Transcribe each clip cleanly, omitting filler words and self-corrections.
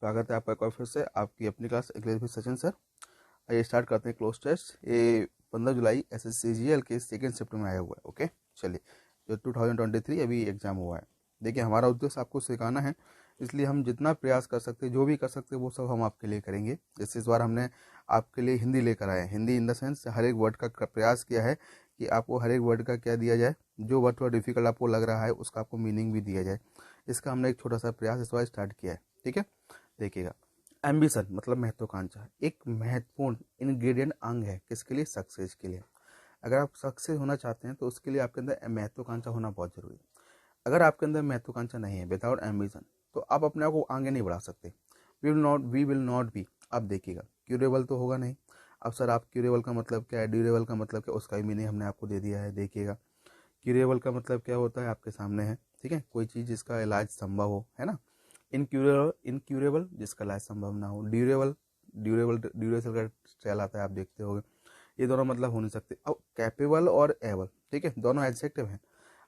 स्वागत है आपका एक बार फिर से आपकी अपनी class English with Sachin sir. आइए स्टार्ट करते हैं क्लोज टेस्ट। ये 15 जुलाई SSCGL के सेकेंड शिफ्ट में आया हुआ है। ओके, चलिए, जो 2023 अभी एग्जाम हुआ है। देखिए, हमारा उद्देश्य आपको सिखाना है, इसलिए हम जितना प्रयास कर सकते हैं, जो भी कर सकते हैं, वो सब हम आपके लिए करेंगे। जैसे इस बार हमने आपके लिए हिंदी लेकर आए हैं। हिंदी इन द सेंस हर एक वर्ड का प्रयास किया है कि आपको हर एक वर्ड का क्या दिया जाए, जो वर्ड थोड़ा डिफिकल्ट आपको लग रहा है उसका आपको मीनिंग भी दिया जाए। इसका हमने एक छोटा सा प्रयास इस बार स्टार्ट किया है। ठीक है, देखिएगा, एम्बिशन मतलब महत्वाकांक्षा एक महत्वपूर्ण इंग्रेडिएंट अंग है किसके लिए? सक्सेस के लिए। अगर आप सक्सेस होना चाहते हैं तो उसके लिए आपके अंदर महत्वाकांक्षा होना बहुत जरूरी है। अगर आपके अंदर महत्वाकांक्षा नहीं है, विदाउट एम्बिशन, तो आप अपने आप को आगे नहीं बढ़ा सकते। We will not be. अब देखिएगा, क्यूरेबल तो होगा नहीं। अब सर आप क्यूरेबल का मतलब क्या है, ड्यूरेबल का मतलब क्या, उसका भी मीनिंग हमने आपको दे दिया है। देखिएगा, क्यूरेबल का मतलब क्या होता है आपके सामने है। ठीक है, कोई चीज़ जिसका इलाज संभव हो, है ना। इनक्यूरेबल जिसका इलाज संभव ना हो। ड्यूरेबल ड्यूरेशन का स्टाइल आता है, आप देखते होंगे। ये दोनों मतलब हो नहीं सकते। अब कैपेबल और एबल, ठीक है, दोनों एडजेक्टिव हैं।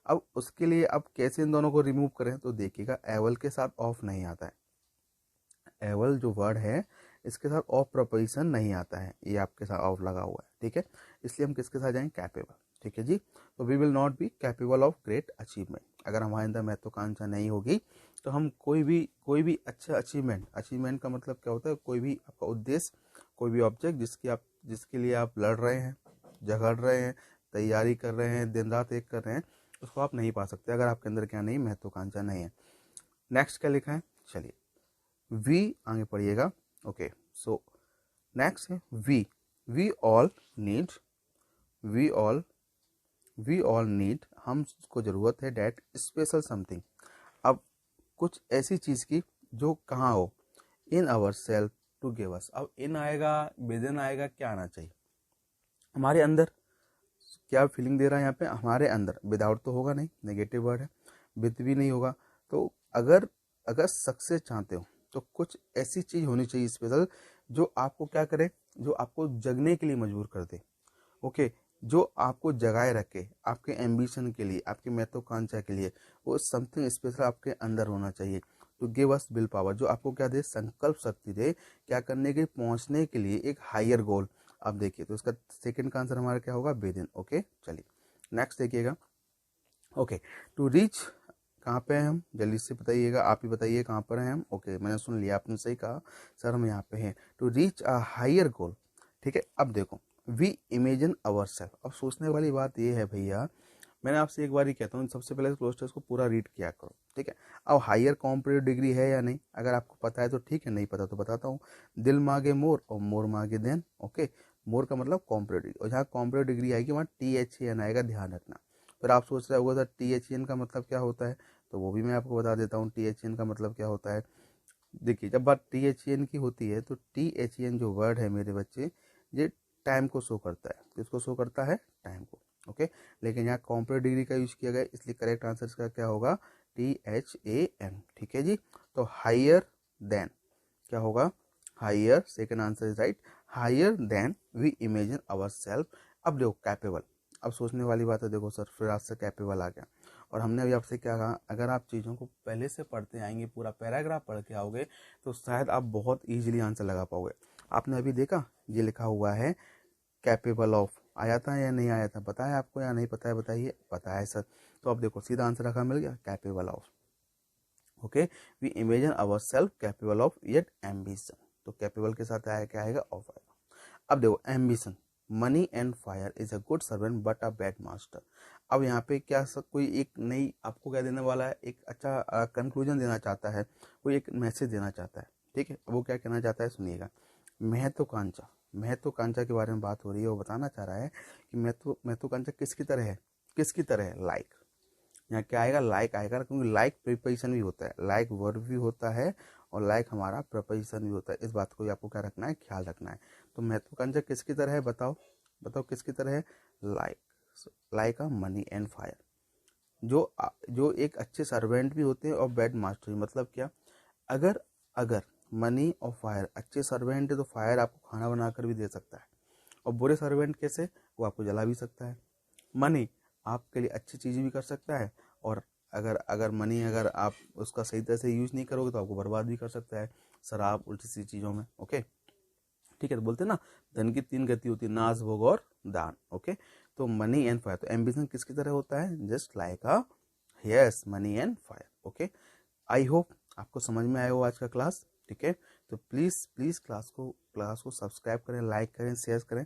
अब उसके लिए अब कैसे इन दोनों को रिमूव करें, तो देखिएगा, एबल के साथ ऑफ नहीं आता है। एबल जो वर्ड है इसके साथ ऑफ प्रपोजिशन नहीं आता है, ये आपके साथ ऑफ लगा हुआ है। ठीक है, इसलिए हम किसके साथ जाएंगे? कैपेबल। ठीक है जी, तो we will not be capable of great achievement. अगर हमारे अंदर महत्वाकांक्षा नहीं होगी तो हम कोई भी अच्छा अचीवमेंट का मतलब क्या होता है? कोई भी आपका उद्देश्य, कोई भी ऑब्जेक्ट जिसके लिए आप लड़ रहे हैं, झगड़ रहे हैं, तैयारी कर रहे हैं, दिन रात एक कर रहे हैं, उसको आप नहीं पा सकते अगर आपके अंदर क्या नहीं, महत्वाकांक्षा नहीं है। नेक्स्ट क्या लिखा है, चलिए, वी आगे पढ़िएगा। ओके, सो नेक्स्ट है we. We all need we all we all need, हमको जरूरत है, डेट स्पेशल समथिंग। अब कुछ ऐसी चीज की जो कहाँ हो, in our self to give us. अब इन आएगा, विद इन आएगा, क्या आना चाहिए? हमारे अंदर। क्या फीलिंग दे रहा है यहाँ पे? हमारे अंदर। विदाउट तो होगा नहीं, नेगेटिव वर्ड है। विद भी नहीं होगा। तो अगर अगर सक्सेस चाहते हो तो कुछ ऐसी चीज होनी चाहिए स्पेशल, जो आपको क्या करे, जो आपको जगने के लिए मजबूर कर दे। ओके, जो आपको जगाए रखे, आपके एम्बिशन के लिए, आपकी महत्वाकांक्षा के लिए, वो समथिंग स्पेशल आपके अंदर होना चाहिए। तो गिव अस विल पावर, जो आपको क्या दे, संकल्प शक्ति दे, क्या करने के लिए, पहुंचने के लिए, एक हायर गोल। अब देखिए, तो इसका सेकंड का आंसर हमारा क्या होगा? With in. ओके, चलिए नेक्स्ट देखिएगा। ओके, टू रीच, कहाँ पे हैं हम? जल्दी से बताइएगा, आप ही बताइए कहाँ पर हैं हम। ओके, मैंने सुन लिया, आपने सही कहा सर, हम यहाँ पे हैं। टू रीच अ हायर गोल। ठीक है, अब देखो, वी इमेजिन अवर सेल्फ। अब सोचने वाली बात ये है भैया, मैंने आपसे एक बार ही कहता हूँ, सबसे पहले क्लोज टेस्ट को पूरा रीड किया करो। ठीक है, अब हायर कॉम्पिटेटिव डिग्री है या नहीं, अगर आपको पता है तो ठीक है, नहीं पता तो बताता हूँ। दिल मांगे मोर और मोर मांगे देन। ओके, मोर का मतलब कॉम्पिटेटिव, और जहाँ कॉम्पिटेटिव डिग्री आएगी वहाँ THEN आएगा, ध्यान रखना। फिर आप सोच रहे होगा सर THEN का मतलब क्या होता है, तो वो भी मैं आपको बता देता हूँ। THEN का मतलब क्या होता है, देखिए, जब बात THEN की होती है तो THEN जो वर्ड है मेरे बच्चे, ये टाइम को शो करता है। किसको शो करता है? टाइम को। ओके, लेकिन यहाँ कॉम्प्लेट डिग्री का यूज किया गया, इसलिए करेक्ट आंसर इसका क्या होगा? THAN। ठीक है जी, तो हायर देन क्या होगा? Higher, second answer is right, higher than we imagine our self. अब देखो, कैपेबल। अब सोचने वाली बात है, देखो सर फिर आज से कैपेबल आ गया, और हमने अभी आपसे क्या कहा, अगर आप चीज़ों को पहले से पढ़ते आएंगे, पूरा पैराग्राफ पढ़ के आओगे, तो शायद आप बहुत इजीली आंसर लगा पाओगे। आपने अभी देखा, ये लिखा हुआ है कैपेबल ऑफ, आया था या नहीं आया था? पता है आपको या नहीं पता है? बताइए। पता है सर, तो अब देखो सीधा आंसर रखा, मिल गया, capable of. Okay, we imagine our self capable of yet ambition. तो कैपेबल के साथ आया, क्या आएगा? ऑफ आएगा। अब देखो, ambition, money and fire is a good servant but a bad master. अब यहाँ पे क्या कोई एक नई आपको क्या देने वाला है, एक अच्छा कंक्लूजन देना चाहता है, कोई एक मैसेज देना चाहता है। ठीक है, वो क्या कहना चाहता है, सुनिएगा। महत्वाकांक्षा के बारे में बात हो रही है, वो बताना चाह रहा है कि महत्वाकांक्षा किसकी तरह है? किसकी तरह है? लाइक। यहाँ क्या आएगा? लाइक आएगा, क्योंकि लाइक प्रीपोजिशन भी होता है, लाइक वर्ब भी होता है, और लाइक हमारा प्रपोजिशन भी होता है। इस बात को आपको क्या रखना है, ख्याल रखना है। तो महत्वाकांक्षा किसकी तरह है? बताओ बताओ, किसकी तरह है? Like, like a money and fire. जो एक अच्छे सर्वेंट भी होते हैं और बैड मास्टर भी। मतलब क्या? अगर अगर मनी और फायर अच्छे सर्वेंट है तो फायर आपको खाना बनाकर भी दे सकता है, और बुरे सर्वेंट कैसे? वो आपको जला भी सकता है। मनी आपके लिए अच्छी चीज़ भी कर सकता है, और अगर अगर मनी अगर आप उसका सही तरह से यूज नहीं करोगे तो आपको बर्बाद भी कर सकता है। शराब उल्टी सी चीज़ों में। ओके ठीक है, तो बोलते हैं ना धन की 3 गति होती है, नाश, भोग और दान। ओके तो मनी एंड फायर, तो एम्बिशन किसकी तरह होता है, just like a yes money and fire. Okay I hope आपको समझ में आया हो आज का क्लास। ठीक है, तो प्लीज़ प्लीज़ क्लास को सब्सक्राइब करें, लाइक करें, शेयर करें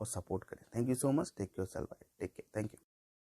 और सपोर्ट करें। Thank you so much, take care self, take care, thank you.